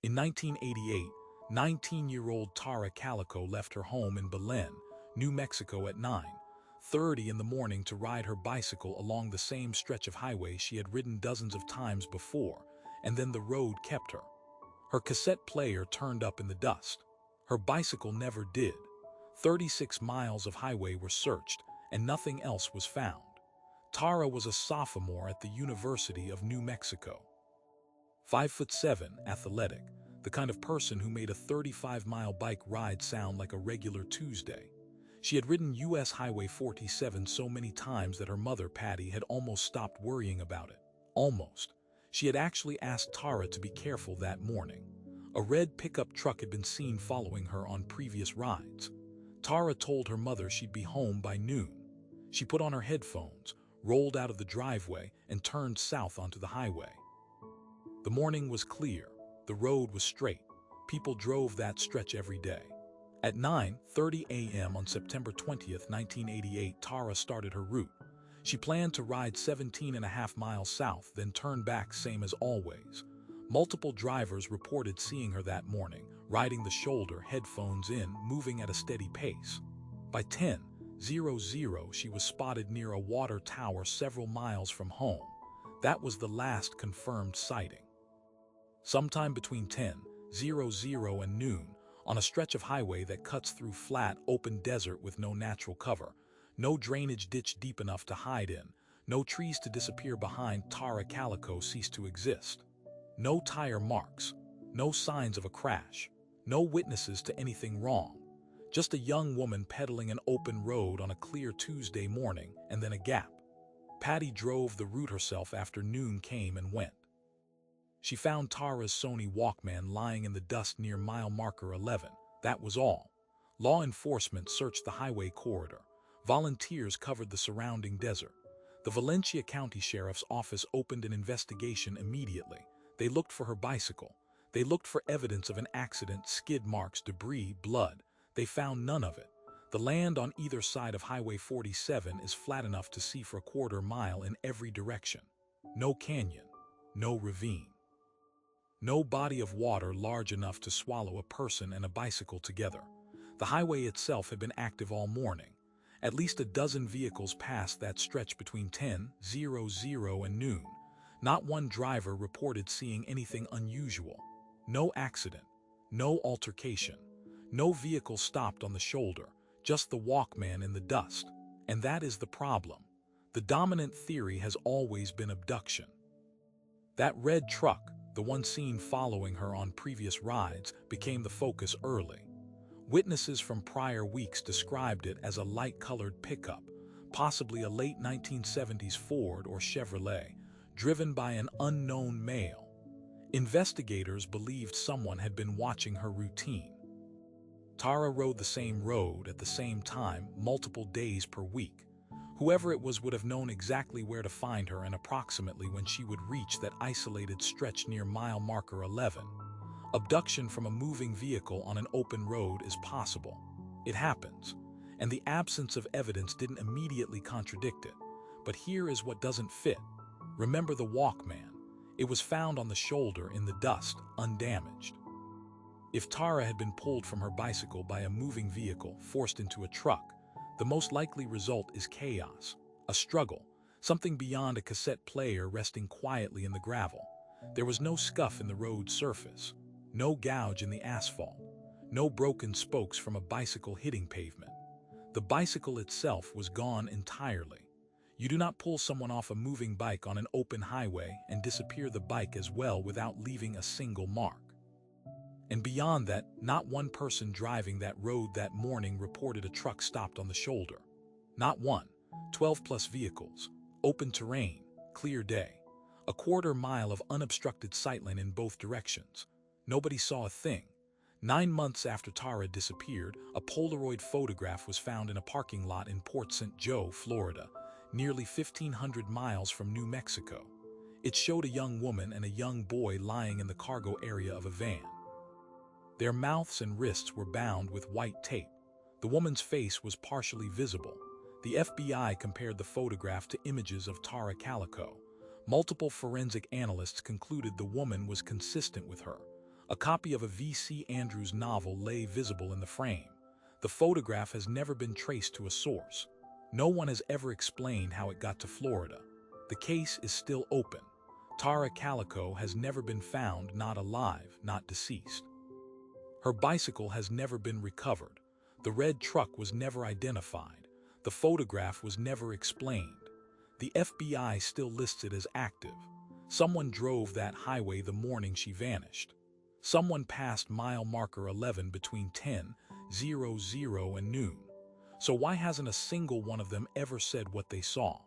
In 1988, 19-year-old Tara Calico left her home in Belen, New Mexico at 9:30 in the morning to ride her bicycle along the same stretch of highway she had ridden dozens of times before, and then the road kept her. Her cassette player turned up in the dust. Her bicycle never did. 36 miles of highway were searched, and nothing else was found. Tara was a sophomore at the University of New Mexico. 5'7", athletic, the kind of person who made a 35-mile bike ride sound like a regular Tuesday. She had ridden US Highway 47 so many times that her mother, Patty, had almost stopped worrying about it. Almost. She had actually asked Tara to be careful that morning. A red pickup truck had been seen following her on previous rides. Tara told her mother she'd be home by noon. She put on her headphones, rolled out of the driveway, and turned south onto the highway. The morning was clear. The road was straight. People drove that stretch every day. At 9:30 a.m. on September 20th, 1988, Tara started her route. She planned to ride 17.5 miles south, then turn back same as always. Multiple drivers reported seeing her that morning, riding the shoulder, headphones in, moving at a steady pace. By 10:00, she was spotted near a water tower several miles from home. That was the last confirmed sighting. Sometime between 10:00 and noon, on a stretch of highway that cuts through flat, open desert with no natural cover, no drainage ditch deep enough to hide in, no trees to disappear behind, Tara Calico ceased to exist. No tire marks, no signs of a crash, no witnesses to anything wrong. Just a young woman pedaling an open road on a clear Tuesday morning, and then a gap. Patty drove the route herself after noon came and went. She found Tara's Sony Walkman lying in the dust near mile marker 11. That was all. Law enforcement searched the highway corridor. Volunteers covered the surrounding desert. The Valencia County Sheriff's Office opened an investigation immediately. They looked for her bicycle. They looked for evidence of an accident, skid marks, debris, blood. They found none of it. The land on either side of Highway 47 is flat enough to see for a quarter mile in every direction. No canyon, no ravine. No body of water large enough to swallow a person and a bicycle together. The highway itself had been active all morning. At least a dozen vehicles passed that stretch between 10:00 and noon. Not one driver reported seeing anything unusual. No accident, no altercation, no vehicle stopped on the shoulder, just the Walkman in the dust. And that is the problem. The dominant theory has always been abduction. That red truck, the one seen following her on previous rides, became the focus early. Witnesses from prior weeks described it as a light-colored pickup, possibly a late 1970s Ford or Chevrolet, driven by an unknown male. Investigators believed someone had been watching her routine. Tara rode the same road at the same time multiple days per week. Whoever it was would have known exactly where to find her and approximately when she would reach that isolated stretch near mile marker 11. Abduction from a moving vehicle on an open road is possible. It happens, and the absence of evidence didn't immediately contradict it. But here is what doesn't fit. Remember the Walkman. It was found on the shoulder in the dust, undamaged. If Tara had been pulled from her bicycle by a moving vehicle, forced into a truck, the most likely result is chaos, a struggle, something beyond a cassette player resting quietly in the gravel. There was no scuff in the road surface, no gouge in the asphalt, no broken spokes from a bicycle hitting pavement. The bicycle itself was gone entirely. You do not pull someone off a moving bike on an open highway and disappear the bike as well without leaving a single mark. And beyond that, not one person driving that road that morning reported a truck stopped on the shoulder. Not one. 12+ vehicles, open terrain, clear day. A quarter mile of unobstructed sightline in both directions. Nobody saw a thing. 9 months after Tara disappeared, a Polaroid photograph was found in a parking lot in Port St. Joe, Florida, nearly 1,500 miles from New Mexico. It showed a young woman and a young boy lying in the cargo area of a van. Their mouths and wrists were bound with white tape. The woman's face was partially visible. The FBI compared the photograph to images of Tara Calico. Multiple forensic analysts concluded the woman was consistent with her. A copy of a V.C. Andrews novel lay visible in the frame. The photograph has never been traced to a source. No one has ever explained how it got to Florida. The case is still open. Tara Calico has never been found, not alive, not deceased. Her bicycle has never been recovered. The red truck was never identified. The photograph was never explained. The FBI still lists it as active. Someone drove that highway the morning she vanished. Someone passed mile marker 11 between 10:00 and noon. So why hasn't a single one of them ever said what they saw?